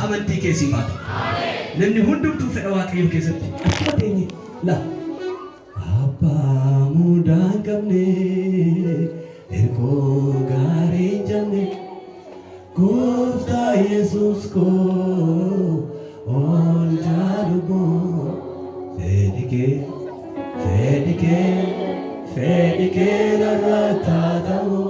amantii keessii faata. Namni hundumtuu fedha waaqayyoo keessatti akkuma teenye la abbaa mudaa qabne ergoo gaarii jenne gooftaa Yesuus koo ol jaalubo fedhike narratatamu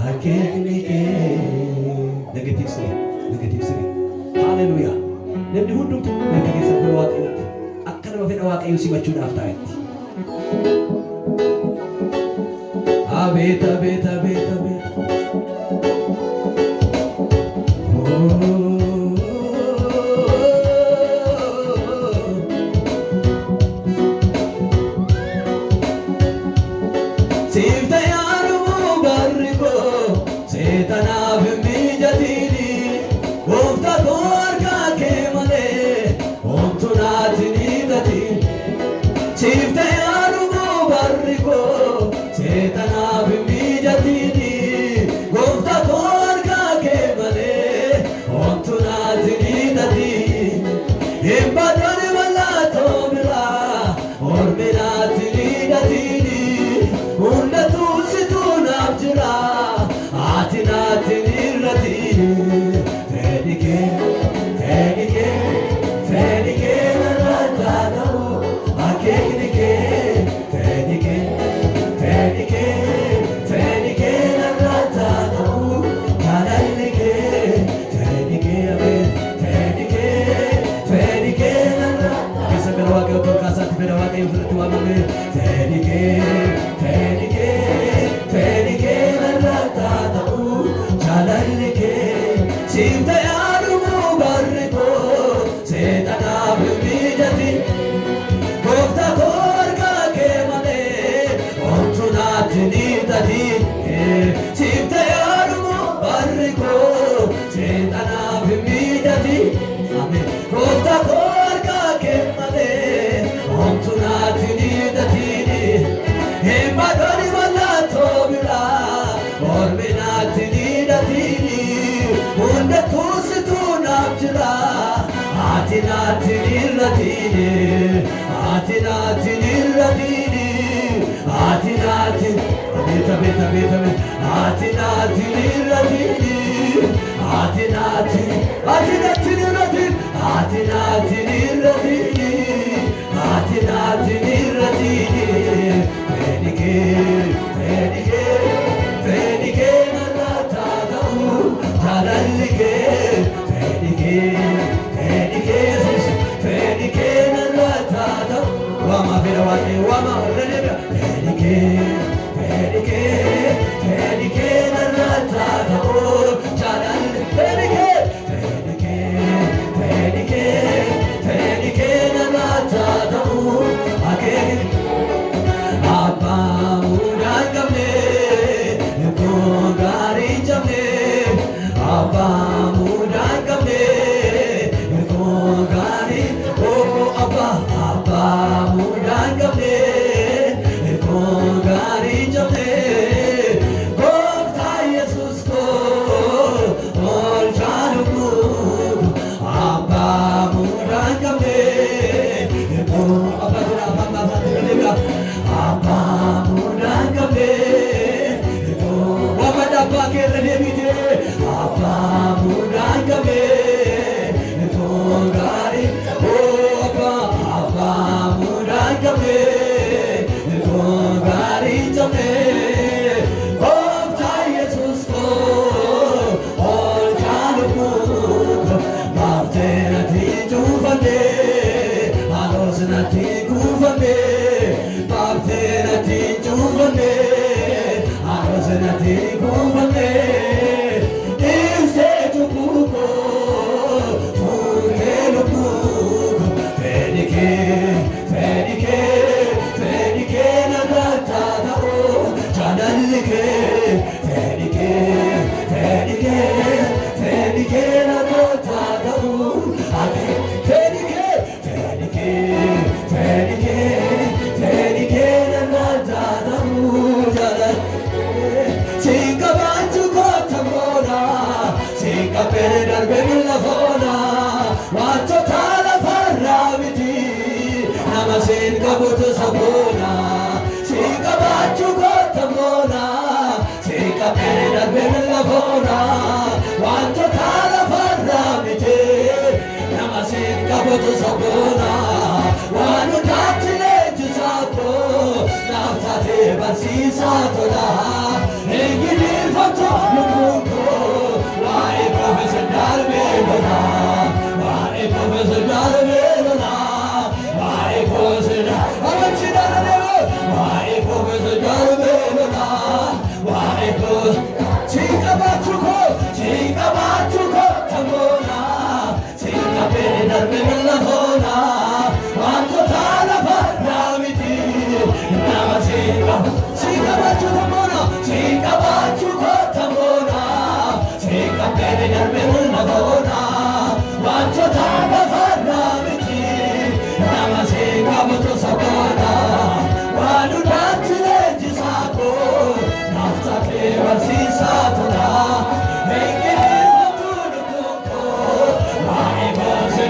akeeknike negative siri hallelujah. Namni hundumtuu bakka keessa fuula waaqayyootti akka nama fedha waaqayyoo simachuudhaaf taa'etti. Abeet abeet abeet abeet Sifta yaadumu barri koo seetanaaf mijatini gooftaa koo harkaa kee malee homtu naatti ni gatiin. Sifta yaadumu barri koo seetanaaf mijatini gooftaa koo harkaa kee malee homtu naatti ni gatiin. Eebbaadhaan mallattoo biraa ormi naatti ni gatiin. Hundatu situ naaf jira ati naatti nirratini. Fedhike narratatamu akeeknike. Fedhike narratatamu jaalalike. Fedhike narratatamu keessa gara waaqayyoo tolkaasaatti fedha waaqayyoo fudhatti waamame. Fedhike narratatamu jaalalike. Sifta yaadumu barri koo seetanaaf mijatin gooftaa koo harkaa kee malee homtu naatti ni gatiin. Sifta yaadumu barri koo seetanaaf mijatin gooftaa koo harkaa kee malee homtu naatti ni gatiin. Eebbaadhaan mallattoo biraa ormi naatti ni gatiin. Hundatu situ naaf jira ati naatti nirratini. Abeet abeet abeet abeet ati naatti nirratini. Ati naatti nirratini. Fedhike narratatamu jaalalike. Fedhike narratatamu waama fedha waaqayyoo waama irra Fedhike narratatamu jaalalike. Fedhike narratatamu akeeknike. Abbaa mudaa qabne ergoo gaarii jenne abbaa mudaa qabne ergoo gaarii abbaa mudaa qabne ergoo gaarii jenne gooftaa Yesuus koo ol jaalubu abbaa mudaa qabne ergoo abbaa mudaa qabne wamada abbaa keerra deebite abbaa mudaa qabne ergoo gaarii abbaa mudaa qabne ergoo gaarii jenne gooftaa Yesuus koo ol jaalubu baaftee natti cuufanne haaloos natti kuufanne. Baaftee natti cuufanne haaloos natti kuufanne. Ibsee cubbuu koo fuutee lubbuu koo. Fedhike narratatamu jaalalike. Fedhike narratatamu akeeknike. Fedhike narratatamu jaalalike. Sikka baachuu kootta moona sikka bere darbe mila foona. kabutu sabona sika bachu kotamona sika pera bella bona wanto tala farramite nama sika kabutu sabona wanu tatile jusako naftate basisa tola engidi foto luko wae professor Darmela wae professor Darmela wae professor amachida wae professor Darmela wae professor chika bachuko tamona chika pere Darmela bona wanto tala farramiti nama chika bachuko tamona chika bachuko tamona chika pere Darmela bona wanto tala farramiti nama chika bachuko sabona wanu natile jisako naftate basisa tola menge matunuko wae bose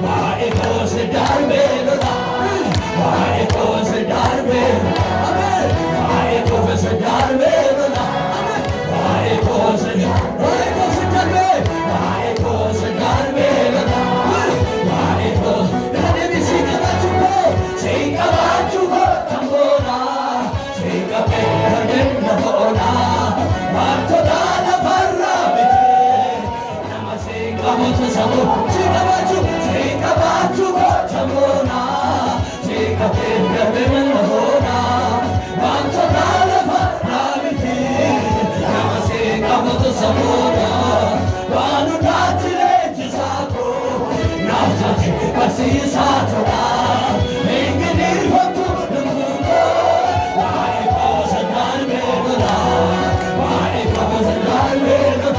wae bose Darmela wae bose Darmela amen wae bose Darmela amen wae bose Darmela wae bose Darmela wae bose Darmela sika bachuko tambona sika pera bella bona wanto dala farramite nama sika bachu sika bachuko tambona sika pera bella bona wanto dala farramite nama sika bachu sabona wanu natile jisako naftate basisa tola engedi foto luko wae bose Darmela wae bose Darmela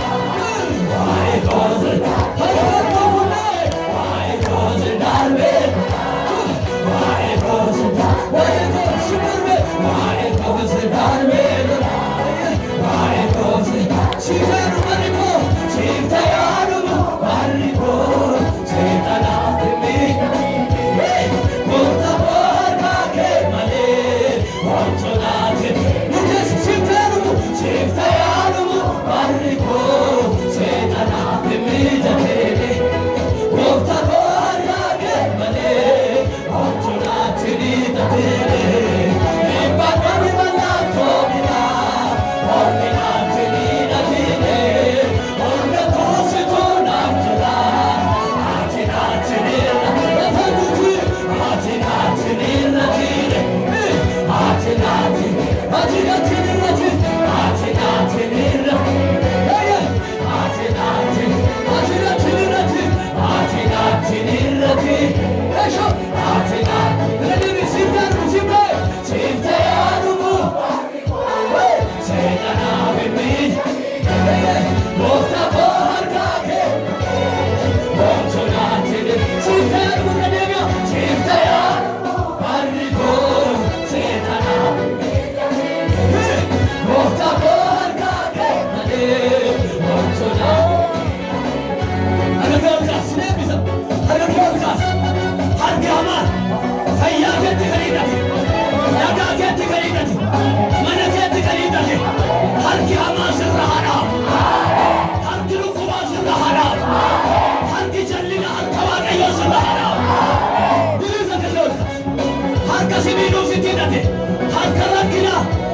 wae bose wae bose Darmela wae bose wae bose Darmela wae bose chiftayaru mariko chitana mi Mota borga ke male wanto nate mujes chiftayaru mariko chitana mi jatele mota borga ke male wanto nate ni jatele ebadami banato mina orni nate ni jatele orna kose to namjala ati nate ni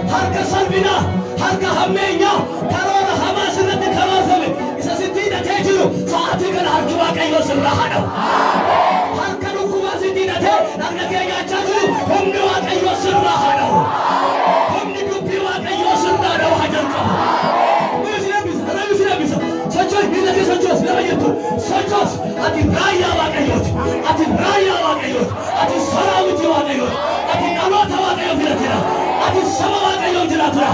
harka salbina harka hammeenya karoora hamaa sirratti karoorfame isa sitti hidhatee jiru sa'aatii kana harki Waaqayyoo sirraa haa dha'u. Harka dhukkubaa sitti hidhatee dhagna kee nyaachaa jiru humni Waaqayyoo sirraa haa dha'u. Humni dubbii Waaqayyoo sirraa dha'u haa jalqabu. Sochoos miila kee sochoos nama jettu sochoos ati raayyaa Waaqayyooti. Ati raayyaa Waaqayyooti. Ati saraawwitii Waaqayyooti. Ati dhaloota Waaqayyoo filateera. Ati saba Waaqayyoo jiraatudha.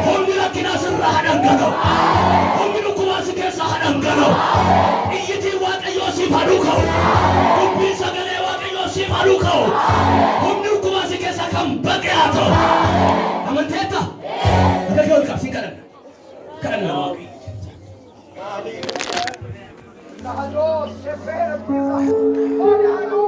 Humni rakkinaa sirraa haa dhangala'u. Humni dhukkubaa si keessaa haa dhangala'u. Iyyitiin Waaqayyoo siif haa dhuka'u. Dubbiin sagalee Waaqayyoo siif haa dhuka'u. Humni dhukkubaa si keessaa kan baqe haa ta'u. Amanteetta? Waaqayyoo olqaaf si kadhanna. Kadhanna Waaqayyo. Hallelujah.